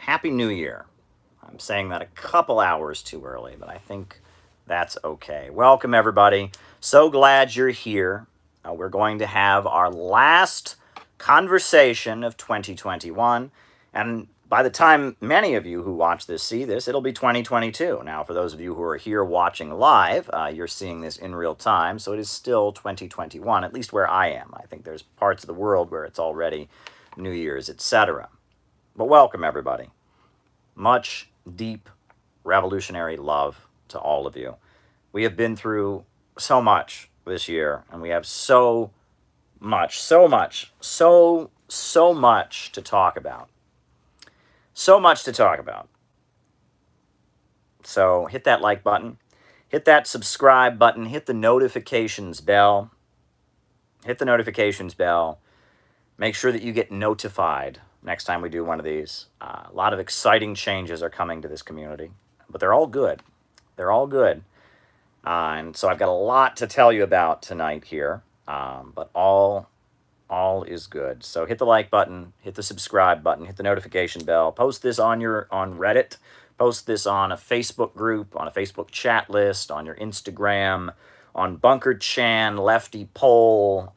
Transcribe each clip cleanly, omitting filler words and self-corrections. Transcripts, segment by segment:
Happy New Year. I'm saying that a couple hours too early, but I think that's okay. Welcome, everybody. So glad you're here. We're going to have our last conversation of 2021. And by the time many of you who watch this see this, it'll be 2022. Now, for those of you who are here watching live, you're seeing this in real time, so it is still 2021, at least where I am. I think there's parts of the world where it's already New Year's, etc. But welcome, everybody. Much deep revolutionary love to all of you. We have been through so much this year, and we have so much to talk about. So much to talk about. So hit that like button, hit that subscribe button, hit the notifications bell. Hit the notifications bell. Make sure that you get notified next time we do one of these. A lot of exciting changes are coming to this community, but they're all good. They're all good. And so I've got a lot to tell you about tonight here, but all is good. So hit the like button, hit the subscribe button, hit the notification bell. Post this on Reddit. Post this on a Facebook group, on a Facebook chat list, on your Instagram, on Bunker Chan, Lefty Poll,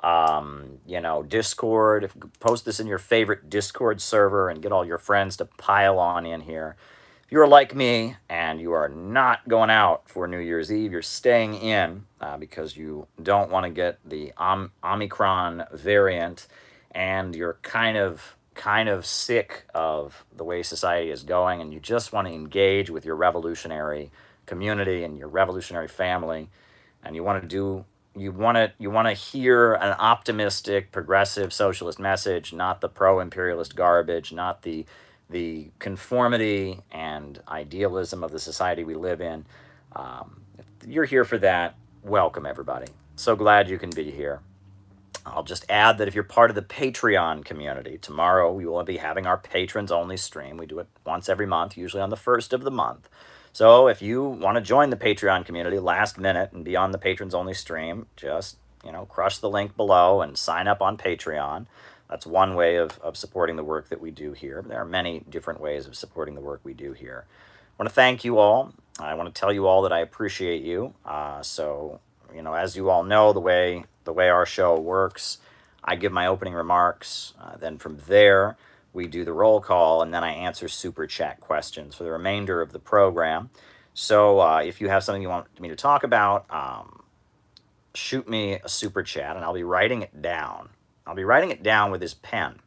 Discord. Post this in your favorite Discord server and get all your friends to pile on in here. If you're like me and you are not going out for New Year's Eve, you're staying in because you don't want to get the Omicron variant, and you're kind of sick of the way society is going, and you just want to engage with your revolutionary community and your revolutionary family, and you want to hear an optimistic, progressive, socialist message, not the pro-imperialist garbage, not the conformity and idealism of the society we live in. If you're here for that, welcome, everybody. So glad you can be here. I'll just add that if you're part of the Patreon community, tomorrow we will be having our patrons-only stream. We do it once every month, usually on the first of the month. So if you want to join the Patreon community last minute and be on the patrons-only stream, just, crush the link below and sign up on Patreon. That's one way of supporting the work that we do here. There are many different ways of supporting the work we do here. I want to thank you all. I want to tell you all that I appreciate you. As you all know, the way our show works, I give my opening remarks. Then from there, we do the roll call, and then I answer super chat questions for the remainder of the program. So if you have something you want me to talk about, shoot me a super chat, and I'll be writing it down. I'll be writing it down with this pen.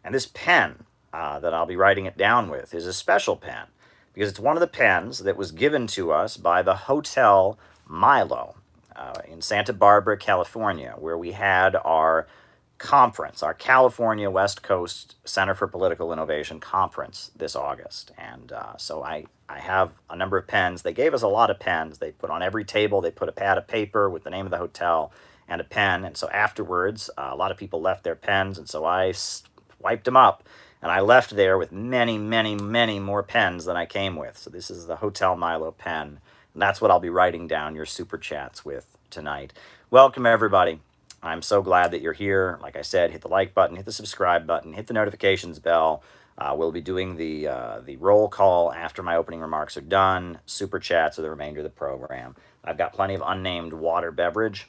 And this pen that I'll be writing it down with is a special pen, because it's one of the pens that was given to us by the Hotel Milo in Santa Barbara, California, where we had our conference, our California West Coast Center for Political Innovation conference this August. And so I have a number of pens. They gave us a lot of pens. They put on every table, they put a pad of paper with the name of the hotel and a pen. And so afterwards, a lot of people left their pens, and so I wiped them up. And I left there with many, many, many more pens than I came with. So this is the Hotel Milo pen. And that's what I'll be writing down your super chats with tonight. Welcome, everybody. I'm so glad that you're here. Like I said, hit the like button, hit the subscribe button, hit the notifications bell. We'll be doing the roll call after my opening remarks are done. Super chats are the remainder of the program. I've got plenty of unnamed water beverage.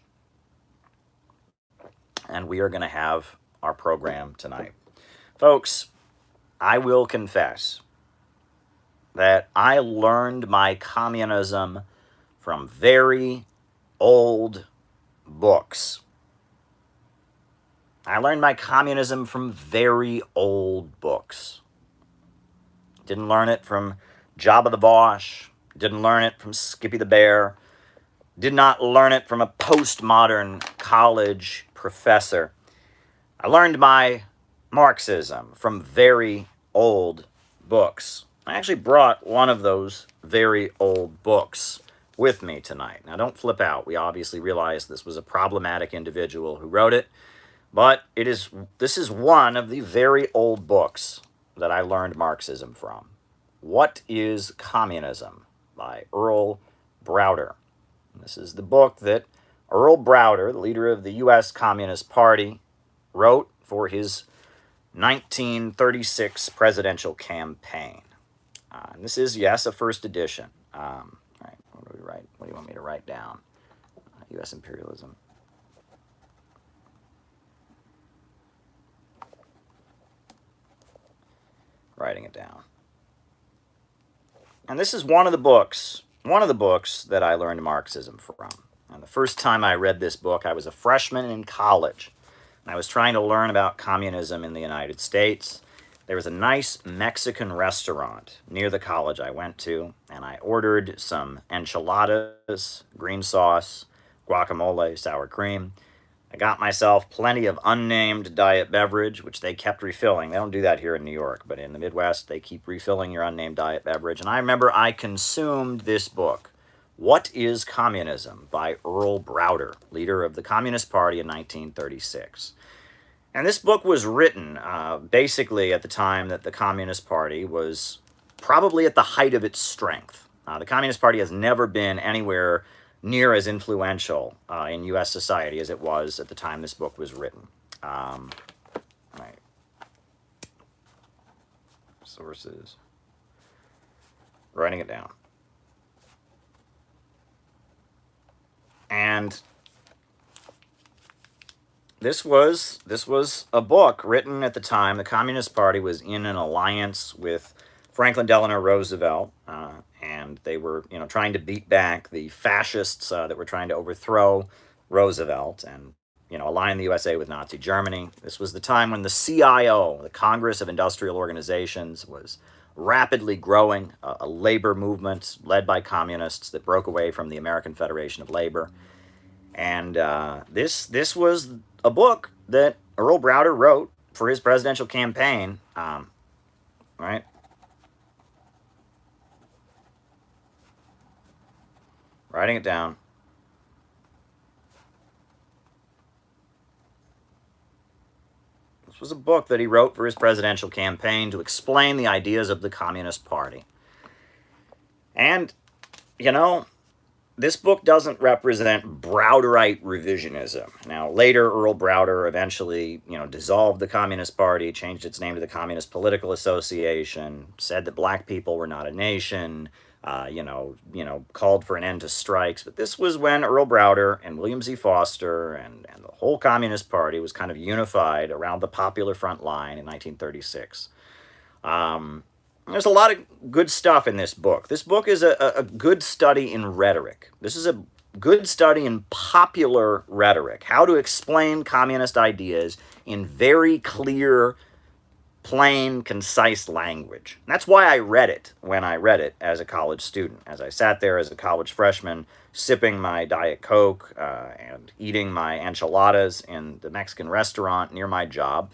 And we are going to have our program tonight. Folks, I will confess that I learned my communism from very old books. I learned my communism from very old books. Didn't learn it from Jabba the Bosch. Didn't learn it from Skippy the Bear. Did not learn it from a postmodern college professor. I learned my Marxism from very old books. I actually brought one of those very old books with me tonight. Now, don't flip out. We obviously realize this was a problematic individual who wrote it, but this is one of the very old books that I learned Marxism from. What is Communism? By Earl Browder. This is the book that Earl Browder, the leader of the U.S. Communist Party, wrote for his 1936 presidential campaign. And this is, yes, a first edition. All right, what do we write? What do you want me to write down? U.S. imperialism. Writing it down. And this is one of the books that I learned Marxism from. And the first time I read this book, I was a freshman in college. And I was trying to learn about communism in the United States. There was a nice Mexican restaurant near the college I went to, and I ordered some enchiladas, green sauce, guacamole, sour cream. I got myself plenty of unnamed diet beverage, which they kept refilling. They don't do that here in New York, but in the Midwest, they keep refilling your unnamed diet beverage. And I remember I consumed this book, What is Communism? By Earl Browder, leader of the Communist Party in 1936. And this book was written basically at the time that the Communist Party was probably at the height of its strength. The Communist Party has never been anywhere near as influential in U.S. society as it was at the time this book was written. Right. Sources. Writing it down. And this was a book written at the time the Communist Party was in an alliance with Franklin Delano Roosevelt, and they were, trying to beat back the fascists that were trying to overthrow Roosevelt and, align the USA with Nazi Germany. This was the time when the CIO, the Congress of Industrial Organizations, was rapidly growing, a labor movement led by communists that broke away from the American Federation of Labor. And this was a book that Earl Browder wrote for his presidential campaign, right? Writing it down. This was a book that he wrote for his presidential campaign to explain the ideas of the Communist Party. And, this book doesn't represent Browderite revisionism. Now, later, Earl Browder eventually, dissolved the Communist Party, changed its name to the Communist Political Association, said that black people were not a nation, called for an end to strikes. But this was when Earl Browder and William Z. Foster and the whole Communist Party was kind of unified around the Popular Front line in 1936. There's a lot of good stuff in this book. This book is a good study in rhetoric. This is a good study in popular rhetoric, how to explain communist ideas in very clear, plain, concise language. That's why I read it when I read it as a college student. As I sat there as a college freshman, sipping my Diet Coke and eating my enchiladas in the Mexican restaurant near my job,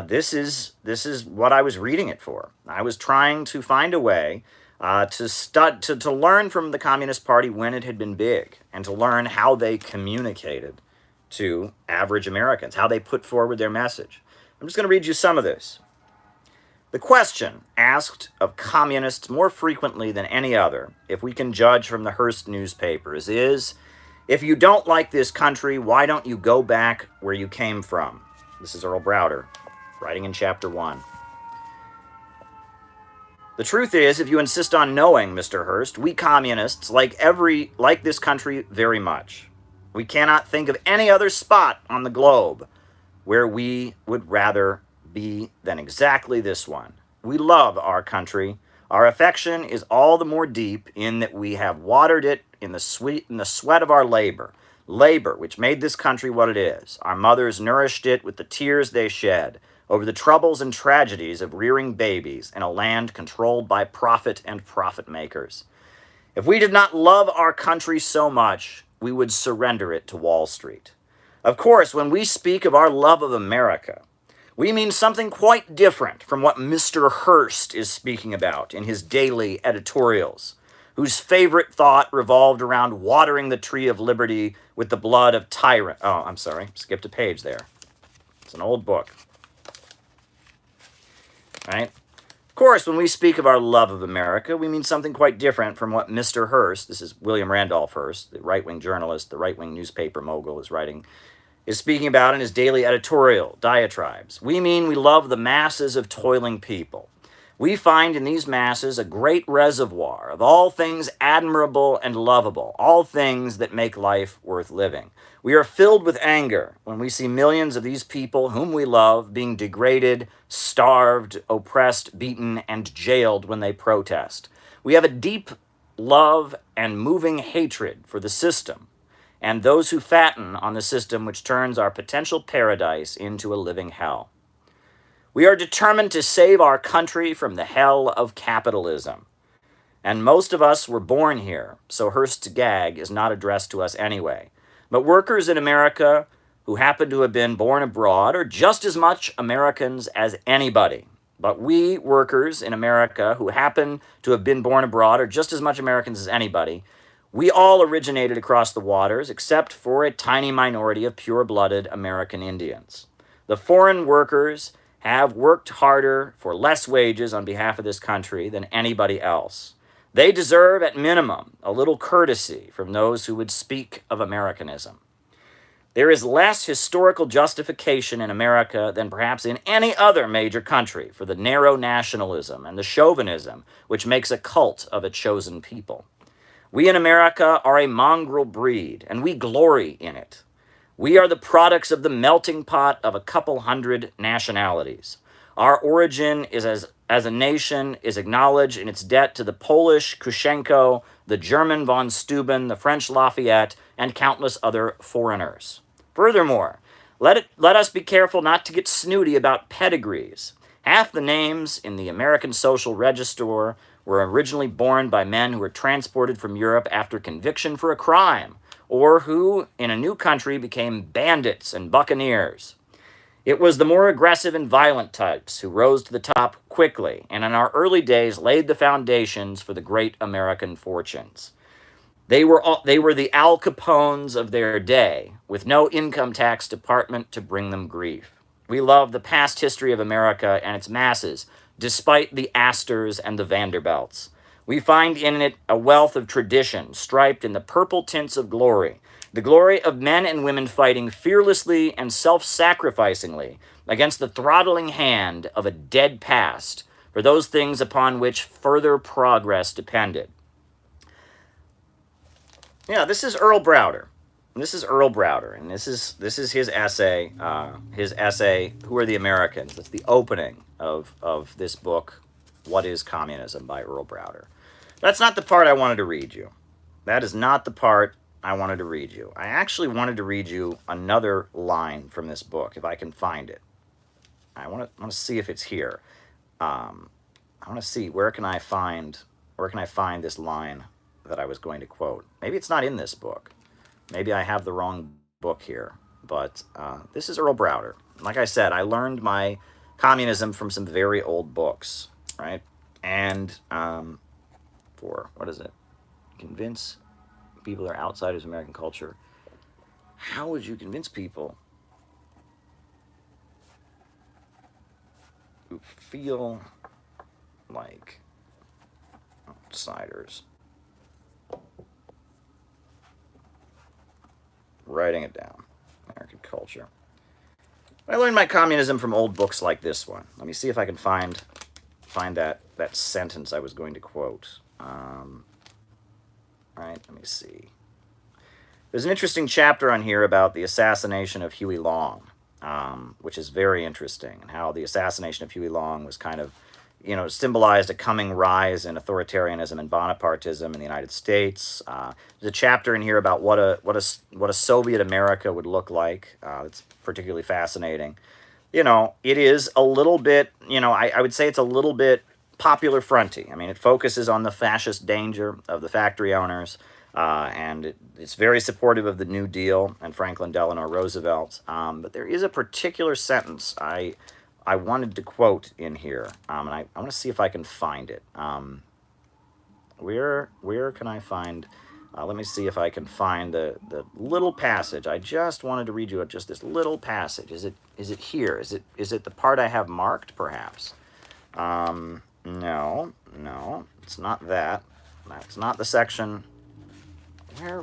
this is what I was reading it for. I was trying to find a way to learn from the Communist Party when it had been big, and to learn how they communicated to average Americans, how they put forward their message. I'm just going to read you some of this. The question asked of communists more frequently than any other, if we can judge from the Hearst newspapers, is, if you don't like this country, why don't you go back where you came from? This is Earl Browder, writing in Chapter 1. The truth is, if you insist on knowing, Mr. Hearst, we communists like this country very much. We cannot think of any other spot on the globe where we would rather be than exactly this one. We love our country. Our affection is all the more deep in that we have watered it in the sweat of our labor which made this country what it is. Our mothers nourished it with the tears they shed over the troubles and tragedies of rearing babies in a land controlled by profit and profit makers. If we did not love our country so much, we would surrender it to Wall Street. Of course, when we speak of our love of America, we mean something quite different from what Mr. Hearst is speaking about in his daily editorials, whose favorite thought revolved around watering the tree of liberty with the blood of tyrants. Oh, I'm sorry, skipped a page there. It's an old book. Right? Of course, when we speak of our love of America, we mean something quite different from what Mr. Hearst, this is William Randolph Hearst, the right-wing journalist, the right-wing newspaper mogul, is speaking about in his daily editorial diatribes. We mean we love the masses of toiling people. We find in these masses a great reservoir of all things admirable and lovable, all things that make life worth living. We are filled with anger when we see millions of these people whom we love being degraded, starved, oppressed, beaten, and jailed when they protest. We have a deep love and moving hatred for the system and those who fatten on the system which turns our potential paradise into a living hell. We are determined to save our country from the hell of capitalism. And most of us were born here, so Hearst's gag is not addressed to us anyway. But workers in America who happen to have been born abroad are just as much Americans as anybody. But we workers in America who happen to have been born abroad are just as much Americans as anybody. We all originated across the waters, except for a tiny minority of pure-blooded American Indians. The foreign workers have worked harder for less wages on behalf of this country than anybody else. They deserve, at minimum, a little courtesy from those who would speak of Americanism. There is less historical justification in America than perhaps in any other major country for the narrow nationalism and the chauvinism which makes a cult of a chosen people. We in America are a mongrel breed, and we glory in it. We are the products of the melting pot of a couple hundred nationalities. Our origin is as a nation is acknowledged in its debt to the Polish Kushenko, the German von Steuben, the French Lafayette, and countless other foreigners. Furthermore, let us be careful not to get snooty about pedigrees. Half the names in the American Social Register were originally borne by men who were transported from Europe after conviction for a crime, or who, in a new country, became bandits and buccaneers. It was the more aggressive and violent types who rose to the top quickly, and in our early days laid the foundations for the great American fortunes. They were the Al Capones of their day, with no income tax department to bring them grief. We love the past history of America and its masses, despite the Astors and the Vanderbilts. We find in it a wealth of tradition, striped in the purple tints of glory, the glory of men and women fighting fearlessly and self-sacrificingly against the throttling hand of a dead past for those things upon which further progress depended. Yeah, this is Earl Browder. This is Earl Browder, and this is his essay. Who Are the Americans? That's the opening of this book, What is Communism, by Earl Browder. That's not the part I wanted to read you. That is not the part I wanted to read you. I actually wanted to read you another line from this book, if I can find it. I want to see if it's here. I want to see where can I find this line that I was going to quote. Maybe it's not in this book. Maybe I have the wrong book here. But this is Earl Browder. Like I said, I learned my communism from some very old books, right? And what is it? Convince people that are outsiders of American culture. How would you convince people who feel like outsiders? Writing it down. American culture. I learned my communism from old books like this one. Let me see if I can find that sentence I was going to quote. Right, let me see. There's an interesting chapter on here about the assassination of Huey Long, which is very interesting, and how the assassination of Huey Long was kind of, symbolized a coming rise in authoritarianism and Bonapartism in the United States. There's a chapter in here about what a Soviet America would look like. It's particularly fascinating. It is a little bit, I would say it's a little bit popular fronty. I mean, it focuses on the fascist danger of the factory owners, and it's very supportive of the New Deal and Franklin Delano Roosevelt. But there is a particular sentence I wanted to quote in here, and I want to see if I can find it. Where can I find? Let me see if I can find the little passage. I just wanted to read you just this little passage. Is it here? Is it the part I have marked, perhaps? No, it's not that. That's not the section.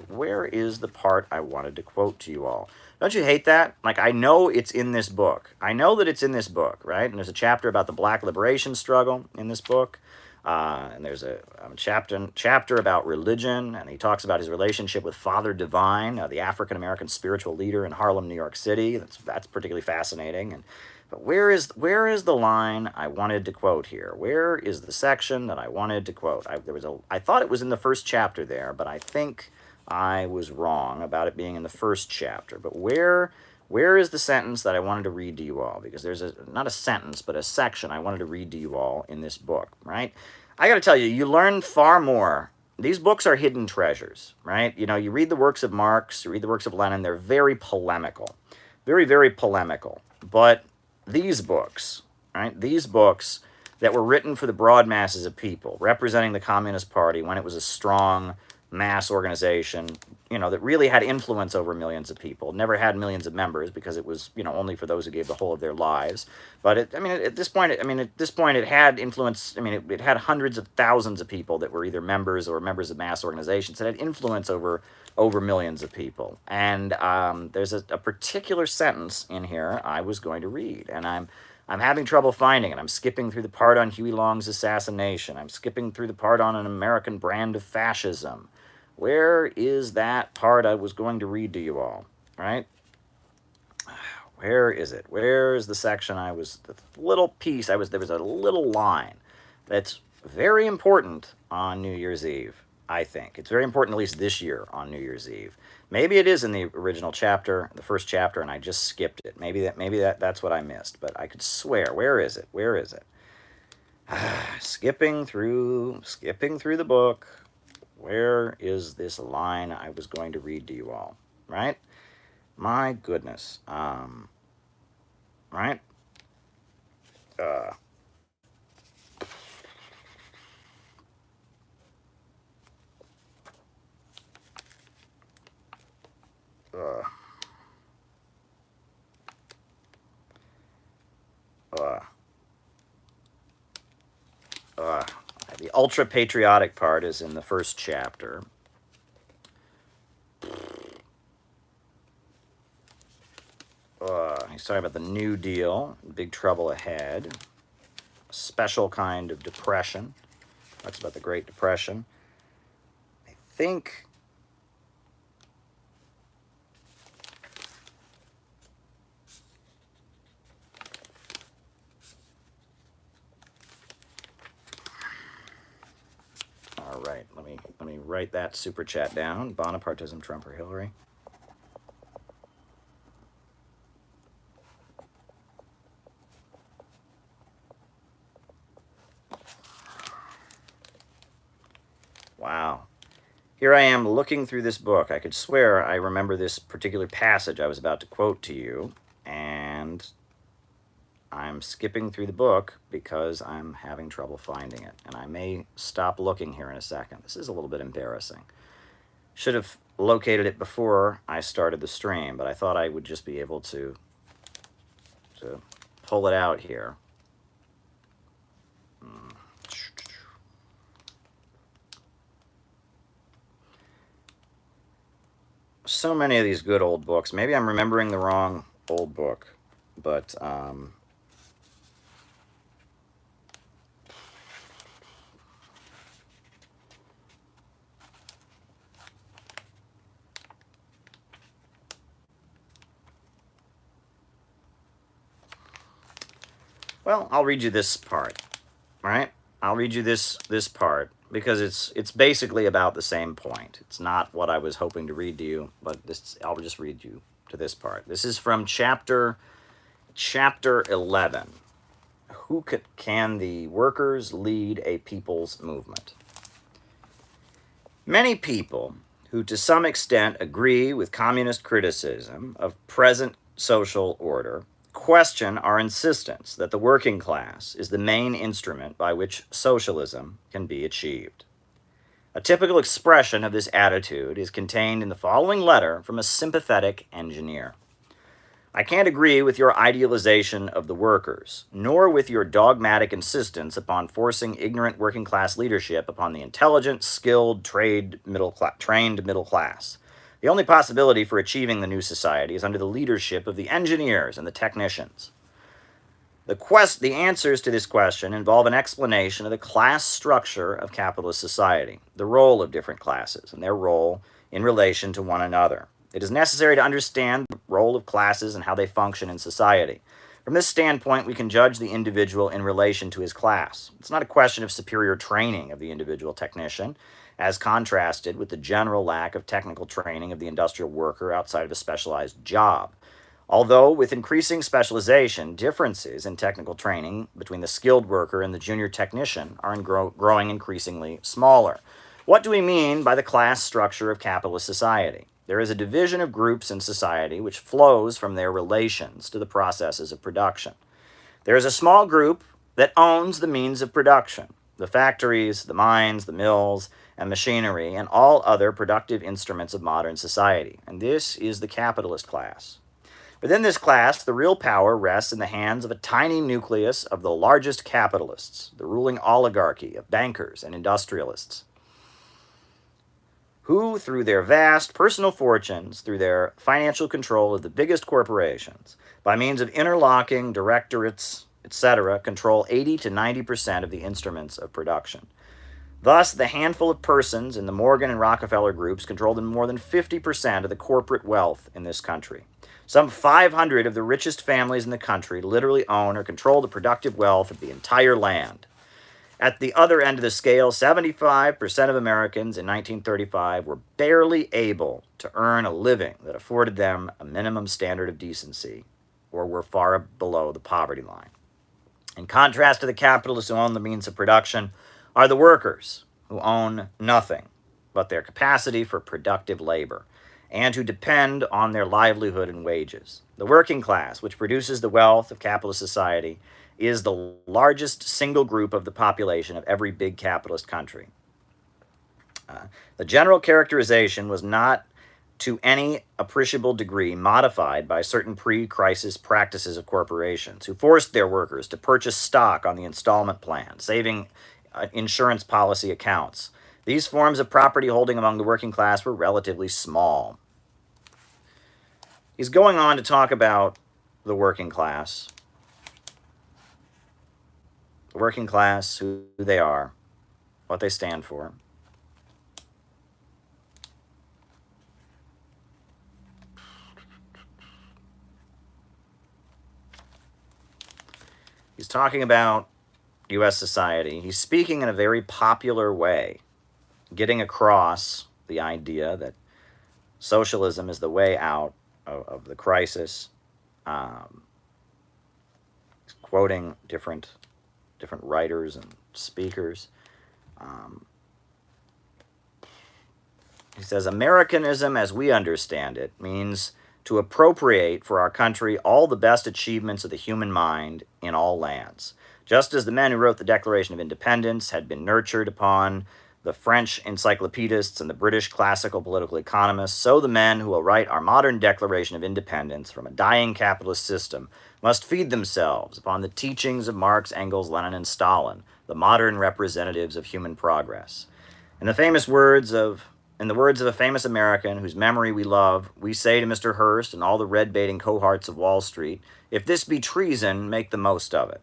where is the part I wanted to quote to you all? Don't you hate that? Like, I know it's in this book. I know that it's in this book, right? And there's a chapter about the Black liberation struggle in this book. And there's a chapter about religion, and he talks about his relationship with Father Divine, the African-American spiritual leader in Harlem, New York City. That's particularly fascinating. But where is the line I wanted to quote here? Where is the section that I wanted to quote? I thought it was in the first chapter there, but I think I was wrong about it being in the first chapter. But where is the sentence that I wanted to read to you all? Because there's not a sentence, but a section I wanted to read to you all in this book, right? I got to tell you, you learn far more. These books are hidden treasures, right? You read the works of Marx, you read the works of Lenin, they're very polemical. Very, very polemical. But these books, right? These books that were written for the broad masses of people, representing the Communist Party when it was a strong mass organization, that really had influence over millions of people. It never had millions of members because it was, only for those who gave the whole of their lives. But at this point, it had influence. It had hundreds of thousands of people that were either members or members of mass organizations that had influence over millions of people. And there's a particular sentence in here I was going to read, and I'm having trouble finding it. I'm skipping through the part on Huey Long's assassination. I'm skipping through the part on an American brand of fascism. Where is that part I was going to read to you all, right? Where is it? Where is the section the little piece there was a little line that's very important on New Year's Eve, I think. It's very important, at least this year, on New Year's Eve. Maybe it is in the original chapter, the first chapter, and I just skipped it. Maybe that's what I missed, but I could swear. Where is it? Where is it? Skipping through the book. Where is this line I was going to read to you all? Right? My goodness. Right? The ultra-patriotic part is in the first chapter. He's talking about the New Deal, big trouble ahead, a special kind of depression. Talks about the Great Depression. I think... All right, let me write that super chat down. Bonapartism, Trump or Hillary. Wow. Here I am looking through this book. I could swear I remember this particular passage I was about to quote to you, and I'm skipping through the book because I'm having trouble finding it. And I may stop looking here in a second. This is a little bit embarrassing. Should have located it before I started the stream, but I thought I would just be able to pull it out here. So many of these good old books. Maybe I'm remembering the wrong old book, but well, I'll read you this part, right? I'll read you this part because it's basically about the same point. It's not what I was hoping to read to you, but I'll just read you to this part. This is from chapter 11. Who can the workers lead a people's movement? Many people who to some extent agree with communist criticism of present social order question our insistence that the working class is the main instrument by which socialism can be achieved. A typical expression of this attitude is contained in the following letter from a sympathetic engineer. I can't agree with your idealization of the workers, nor with your dogmatic insistence upon forcing ignorant working class leadership upon the intelligent, skilled, trained middle class. The only possibility for achieving the new society is under the leadership of the engineers and the technicians. The answers to this question involve an explanation of the class structure of capitalist society, the role of different classes, and their role in relation to one another. It is necessary to understand the role of classes and how they function in society. From this standpoint, we can judge the individual in relation to his class. It's not a question of superior training of the individual technician, as contrasted with the general lack of technical training of the industrial worker outside of a specialized job. Although, with increasing specialization, differences in technical training between the skilled worker and the junior technician are growing increasingly smaller. What do we mean by the class structure of capitalist society? There is a division of groups in society which flows from their relations to the processes of production. There is a small group that owns the means of production, the factories, the mines, the mills, and machinery, and all other productive instruments of modern society, and this is the capitalist class. Within this class, the real power rests in the hands of a tiny nucleus of the largest capitalists, the ruling oligarchy of bankers and industrialists, who, through their vast personal fortunes, through their financial control of the biggest corporations, by means of interlocking directorates, etc., control 80 to 90% of the instruments of production. Thus, the handful of persons in the Morgan and Rockefeller groups control more than 50% of the corporate wealth in this country. Some 500 of the richest families in the country literally own or control the productive wealth of the entire land. At the other end of the scale, 75% of Americans in 1935 were barely able to earn a living that afforded them a minimum standard of decency, or were far below the poverty line. In contrast to the capitalists who own the means of production are the workers, who own nothing but their capacity for productive labor, and who depend on their livelihood and wages. The working class, which produces the wealth of capitalist society, is the largest single group of the population of every big capitalist country. The general characterization was not to any appreciable degree modified by certain pre-crisis practices of corporations, who forced their workers to purchase stock on the installment plan, saving insurance policy accounts. These forms of property holding among the working class were relatively small. He's going on to talk about the working class. The working class, who they are, what they stand for. He's talking about U.S. society. He's speaking in a very popular way, getting across the idea that socialism is the way out of the crisis, quoting different writers and speakers. He says, Americanism, as we understand it, means to appropriate for our country all the best achievements of the human mind in all lands. Just as the men who wrote the Declaration of Independence had been nurtured upon the French encyclopedists and the British classical political economists, so the men who will write our modern Declaration of Independence from a dying capitalist system must feed themselves upon the teachings of Marx, Engels, Lenin, and Stalin, the modern representatives of human progress. In the words of a famous American whose memory we love, we say to Mr. Hearst and all the red-baiting cohorts of Wall Street, if this be treason, make the most of it.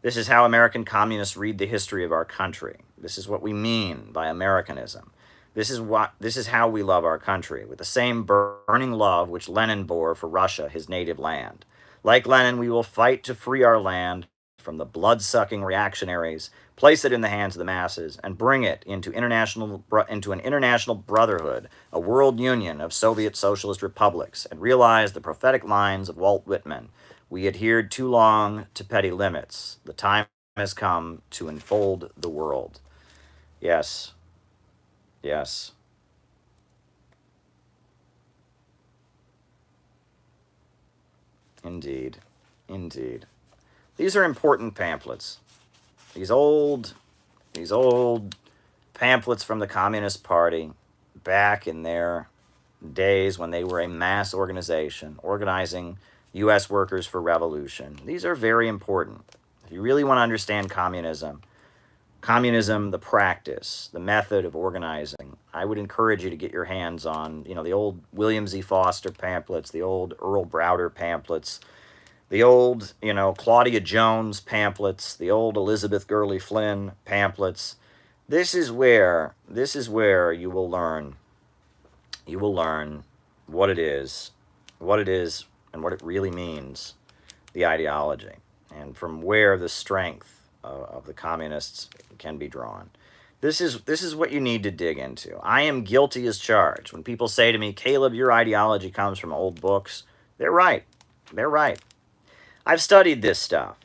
This is how American communists read the history of our country. This is what we mean by Americanism. This is how we love our country, with the same burning love which Lenin bore for Russia, his native land. Like Lenin, we will fight to free our land from the blood-sucking reactionaries, place it in the hands of the masses, and bring it into an international brotherhood, a world union of Soviet socialist republics, and realize the prophetic lines of Walt Whitman. We adhered too long to petty limits. The time has come to enfold the world. Yes. Yes. Indeed. Indeed. These are important pamphlets. These old pamphlets from the Communist Party back in their days when they were a mass organization, organizing U.S. Workers for Revolution. These are very important. If you really want to understand communism, the practice, the method of organizing, I would encourage you to get your hands on, the old William Z. Foster pamphlets, the old Earl Browder pamphlets, the old, Claudia Jones pamphlets, the old Elizabeth Gurley Flynn pamphlets. This is where you will learn what it is, and what it really means, the ideology, and from where the strength of the communists can be drawn. This is what you need to dig into. I am guilty as charged. When people say to me, Caleb, your ideology comes from old books, they're right. They're right. I've studied this stuff.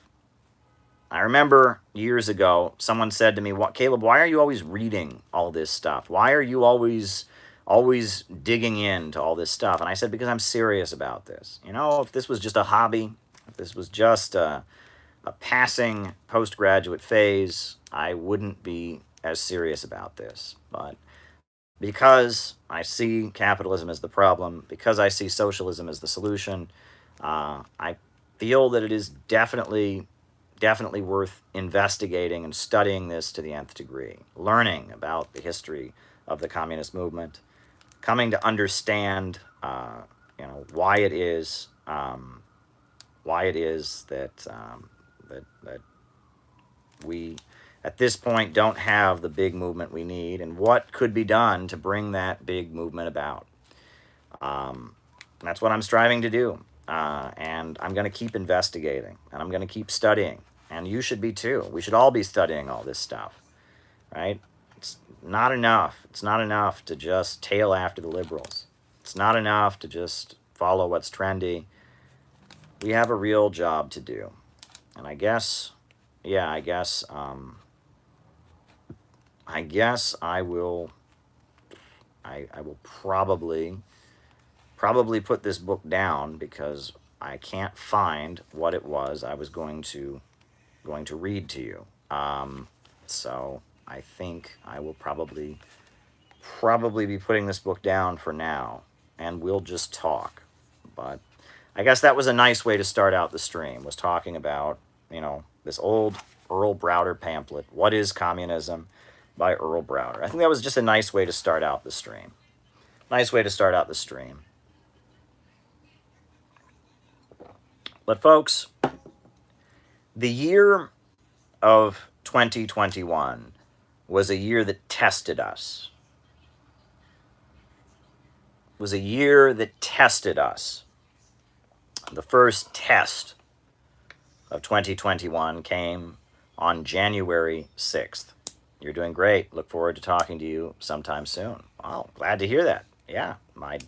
I remember years ago, someone said to me, Caleb, why are you always reading all this stuff? Why are you always digging into all this stuff? And I said, because I'm serious about this. If this was just a hobby, if this was just a passing postgraduate phase, I wouldn't be as serious about this. But because I see capitalism as the problem, because I see socialism as the solution, I feel that it is definitely worth investigating and studying this to the nth degree, learning about the history of the communist movement, coming to understand, why it is that that we at this point don't have the big movement we need, and what could be done to bring that big movement about. That's what I'm striving to do, and I'm going to keep investigating, and I'm going to keep studying, and you should be too. We should all be studying all this stuff, right? It's not enough. It's not enough to just tail after the liberals. It's not enough to just follow what's trendy. We have a real job to do. And I guess I will probably put this book down, because I can't find what it was I was going to read to you. So I think I will probably be putting this book down for now, and we'll just talk. But I guess that was a nice way to start out the stream, was talking about, this old Earl Browder pamphlet, What is Communism, by Earl Browder. I think that was just a nice way to start out the stream. But folks, the year of 2021 was a year that tested us. The first test of 2021 came on January 6th. You're doing great. Look forward to talking to you sometime soon. Well, glad to hear that. Yeah, my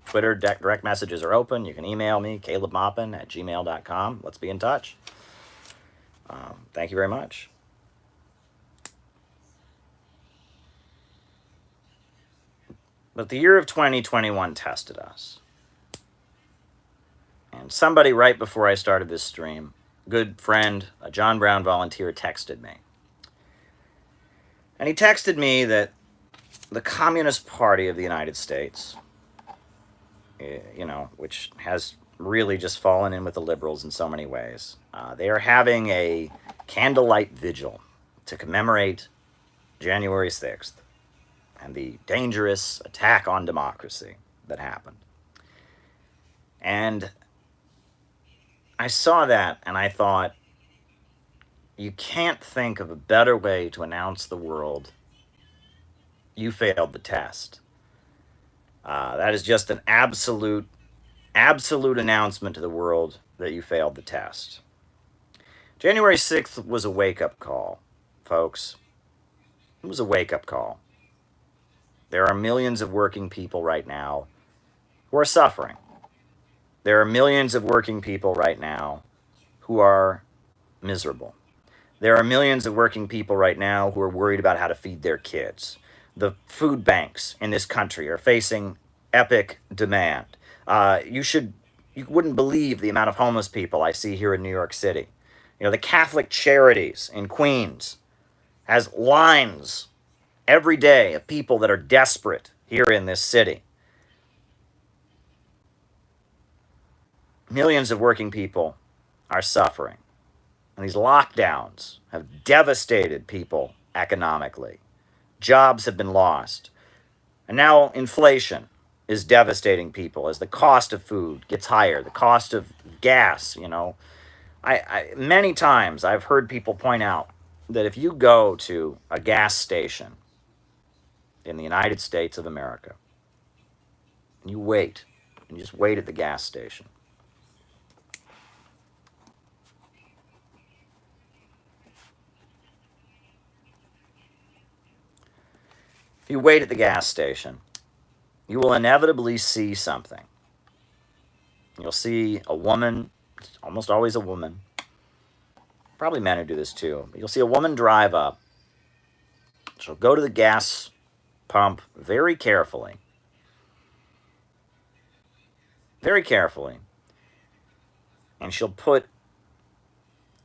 Twitter direct messages are open. You can email me, calebmaupin@gmail.com. Let's be in touch. Thank you very much. But the year of 2021 tested us. And somebody right before I started this stream, good friend, a John Brown volunteer, texted me. And he texted me that the Communist Party of the United States, which has really just fallen in with the liberals in so many ways, they are having a candlelight vigil to commemorate January 6th and the dangerous attack on democracy that happened. And I saw that and I thought, you can't think of a better way to announce the world you failed the test. That is just an absolute announcement to the world that you failed the test. January 6th was a wake-up call, folks. It was a wake-up call. There are millions of working people right now who are suffering. There are millions of working people right now who are miserable. There are millions of working people right now who are worried about how to feed their kids. The food banks in this country are facing epic demand. You wouldn't believe the amount of homeless people I see here in New York City. The Catholic Charities in Queens has lines every day of people that are desperate here in this city. Millions of working people are suffering. And these lockdowns have devastated people economically. Jobs have been lost. And now inflation is devastating people as the cost of food gets higher, the cost of gas, many times I've heard people point out that if you go to a gas station in the United States of America, and you just wait at the gas station, if you wait at the gas station, you will inevitably see something. You'll see a woman, it's almost always a woman, probably men who do this too, but you'll see a woman drive up. She'll go to the gas pump very carefully, and she'll put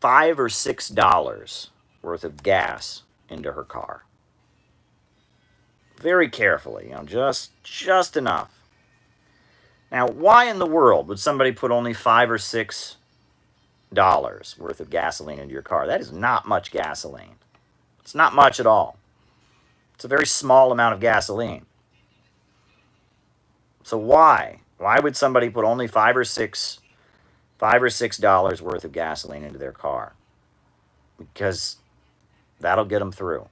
$5 or $6 worth of gas into her car. Very carefully, just enough. Now, why in the world would somebody put only $5 or $6 worth of gasoline into your car? That is not much gasoline. It's not much at all. It's a very small amount of gasoline. So why? Why would somebody put only $5 or $6 worth of gasoline into their car? Because that'll get them through.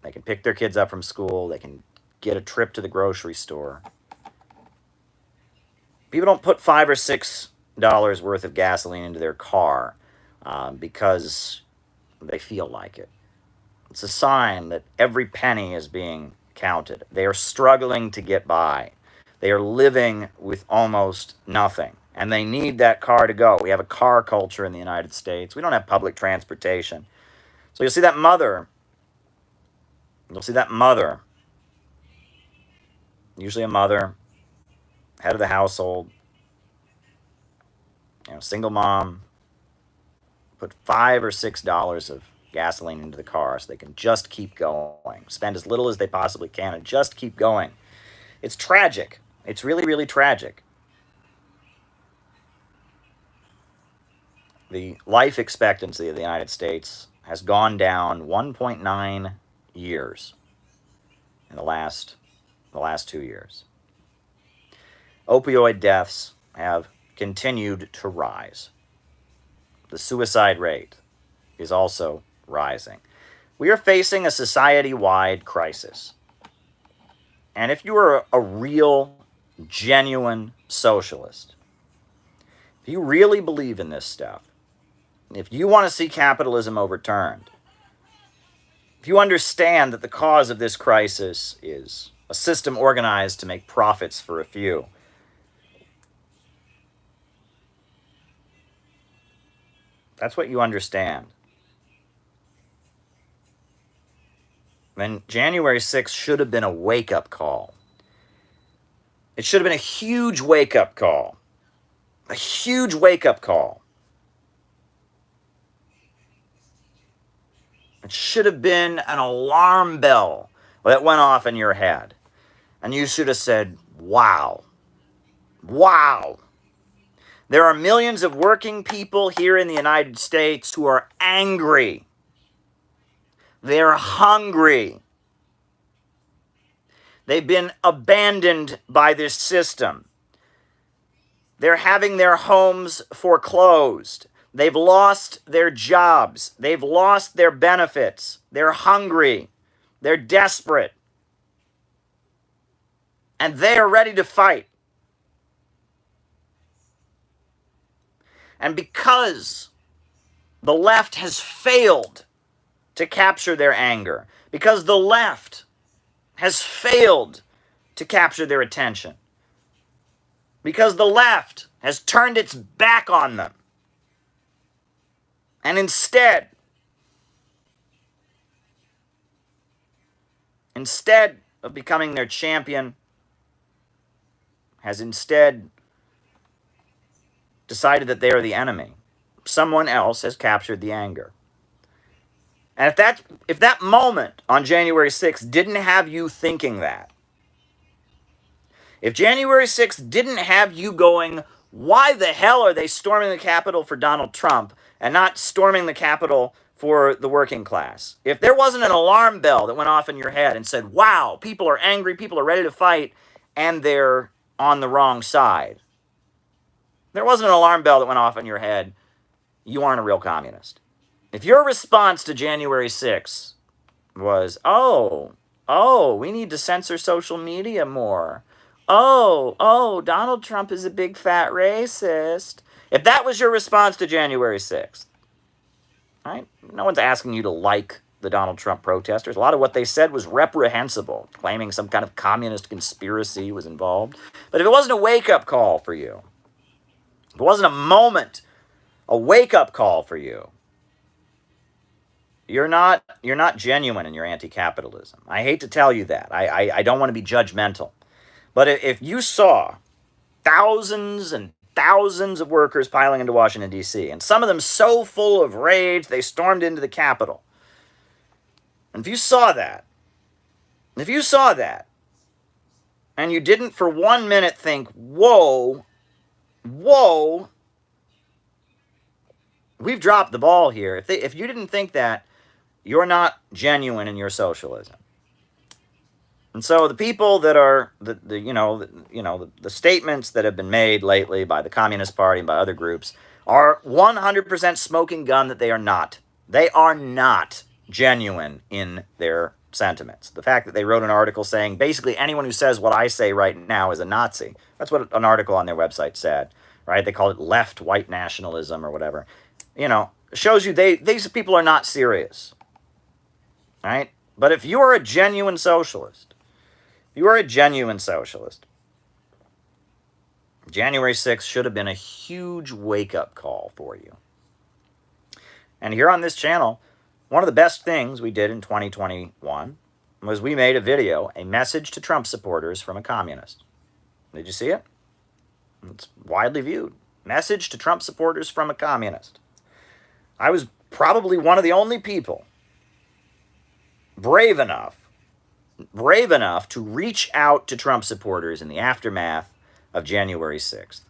They can pick their kids up from school. They can get a trip to the grocery store. People don't put $5 or $6 worth of gasoline into their car because they feel like it. It's a sign that every penny is being counted. They are struggling to get by. They are living with almost nothing. And they need that car to go. We have a car culture in the United States. We don't have public transportation. So you'll see that mother, usually a mother, head of the household, single mom, put $5 or $6 of gasoline into the car so they can just keep going. Spend as little as they possibly can and just keep going. It's tragic. It's really, really tragic. The life expectancy of the United States has gone down 1.9 years in the last 2 years. Opioid deaths have continued to rise. The suicide rate is also rising. We are facing a society-wide crisis. And if you are a real, genuine socialist, if you really believe in this stuff, if you want to see capitalism overturned, if you understand that the cause of this crisis is a system organized to make profits for a few, that's what you understand, then January 6th should have been a wake-up call. It should have been a huge wake-up call. A huge wake-up call. It should have been an alarm bell that went off in your head. And you should have said, wow. Wow. There are millions of working people here in the United States who are angry. They're hungry. They've been abandoned by this system. They're having their homes foreclosed. They've lost their jobs. They've lost their benefits. They're hungry. They're desperate. And they are ready to fight. And because the left has failed to capture their anger, because the left has failed to capture their attention, because the left has turned its back on them, and instead of becoming their champion, has instead decided that they are the enemy. Someone else has captured the anger. And if that moment on January 6th didn't have you thinking that, if January 6th didn't have you going, Why the hell are they storming the Capitol for Donald Trump and not storming the Capitol for the working class? If there wasn't an alarm bell that went off in your head and said, wow, people are angry, people are ready to fight, and they're on the wrong side. There wasn't an alarm bell that went off in your head, you aren't a real communist. If your response to January 6th was, we need to censor social media more. Donald Trump is a big fat racist. If that was your response to January 6th, right? No one's asking you to like the Donald Trump protesters. A lot of what they said was reprehensible, claiming some kind of communist conspiracy was involved. But if it wasn't a wake-up call for you, if it wasn't a moment, a wake-up call for you, you're not genuine in your anti-capitalism. I hate to tell you that. I don't want to be judgmental. But if you saw thousands and thousands of workers piling into Washington, D.C., and some of them so full of rage they stormed into the Capitol, and if you saw that, and you didn't for 1 minute think, whoa, we've dropped the ball here. If you didn't think that, you're not genuine in your socialism. And so the people that are the statements that have been made lately by the Communist Party and by other groups are 100% smoking gun that they are not. They are not genuine in their sentiments. The fact that they wrote an article saying basically anyone who says what I say right now is a Nazi. That's what an article on their website said, right? They called it left white nationalism or whatever. Shows you these people are not serious, right? But if you are a genuine socialist, January 6th should have been a huge wake-up call for you. And here on this channel, one of the best things we did in 2021 was we made a video, a message to Trump supporters from a communist. Did you see it? It's widely viewed. Message to Trump supporters from a communist. I was probably one of the only people brave enough to reach out to Trump supporters in the aftermath of January 6th.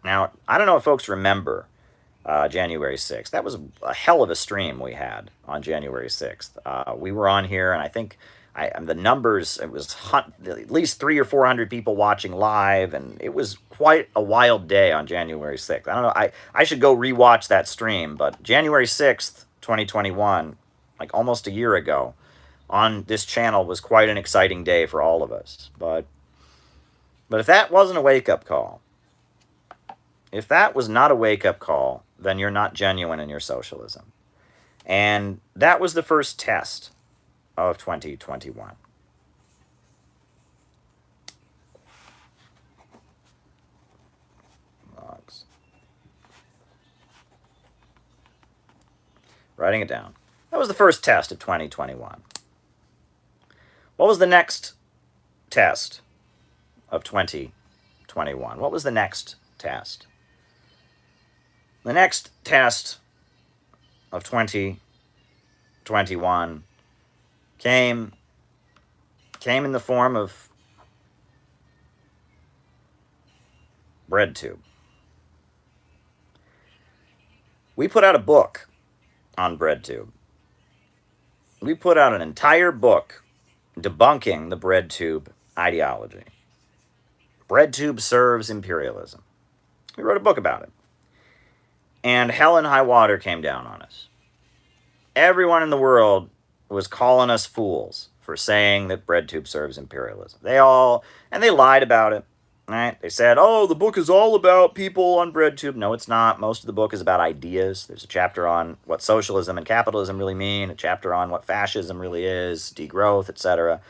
Now, I don't know if folks remember January 6th. That was a hell of a stream we had on January 6th. We were on here, and I think the numbers, it was at least 300 or 400 people watching live, and it was quite a wild day on January 6th. I don't know, I should go rewatch that stream, but January 6th, 2021, like almost a year ago, on this channel was quite an exciting day for all of us. But if that wasn't a wake-up call, if that was not a wake-up call, then you're not genuine in your socialism. And that was the first test of 2021. Logs. Writing it down. That was the first test of 2021. What was the next test of 2021? What was the next test? The next test of 2021 came in the form of BreadTube. We put out a book on BreadTube. We put out an entire book debunking the BreadTube ideology. BreadTube serves imperialism. We wrote a book about it. And hell and high water came down on us. Everyone in the world was calling us fools for saying that BreadTube serves imperialism. They lied about it. Right? They said, the book is all about people on BreadTube. No, it's not. Most of the book is about ideas. There's a chapter on what socialism and capitalism really mean, a chapter on what fascism really is, degrowth, etc.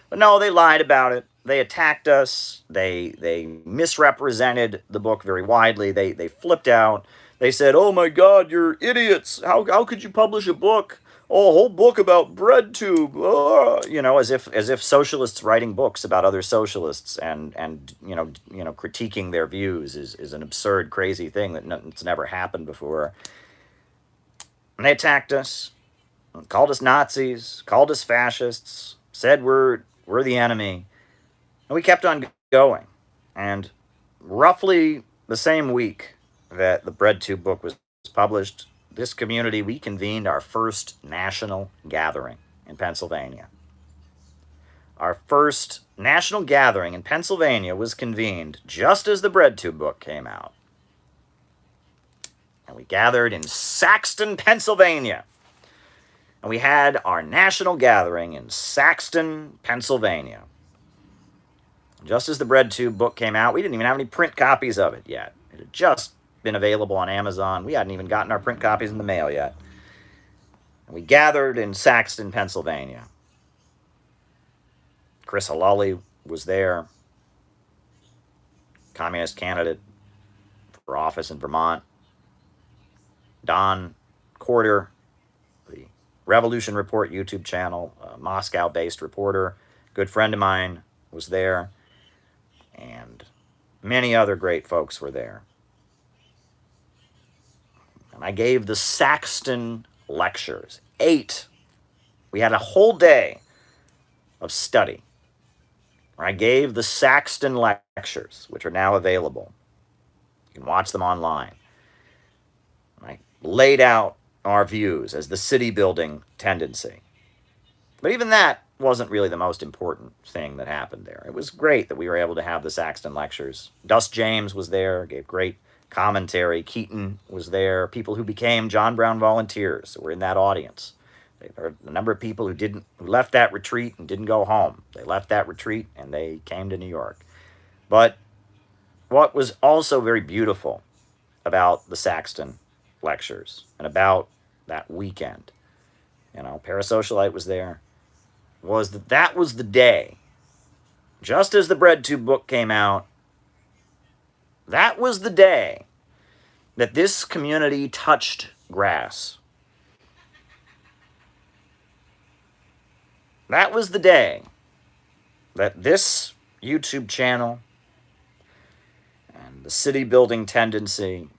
But no, they lied about it. They attacked us. They misrepresented the book very widely. They flipped out. They said, oh my God, you're idiots. How could you publish a book? Oh, a whole book about BreadTube. As if socialists writing books about other socialists and critiquing their views is an absurd, crazy thing that's never happened before. And they attacked us, called us Nazis, called us fascists, said we're the enemy. And we kept on going. And roughly the same week that the BreadTube book was published, this community, we convened our first national gathering in Pennsylvania. Our first national gathering in Pennsylvania was convened just as the BreadTube book came out. And we gathered in Saxton, Pennsylvania. And we had our national gathering in Saxton, Pennsylvania. Just as the BreadTube book came out, we didn't even have any print copies of it yet. It had just been available on Amazon. We hadn't even gotten our print copies in the mail yet. And we gathered in Saxton, Pennsylvania. Chris Hawley was there, communist candidate for office in Vermont. Don Corder, the Revolution Report YouTube channel, a Moscow-based reporter, good friend of mine, was there. And many other great folks were there. And I gave the Saxton lectures, 8. We had a whole day of study where I gave the Saxton lectures, which are now available. You can watch them online. And I laid out our views as the city-building tendency. But even that wasn't really the most important thing that happened there. It was great that we were able to have the Saxton lectures. Dust James was there, gave great commentary. Keaton was there. People who became John Brown volunteers were in that audience. There were a number of people who left that retreat and didn't go home. They left that retreat and they came to New York. But what was also very beautiful about the Saxton lectures and about that weekend, Parasocialite was there, was that was the day, just as the BreadTube book came out, that was the day that this community touched grass. That was the day that this YouTube channel and the city building tendency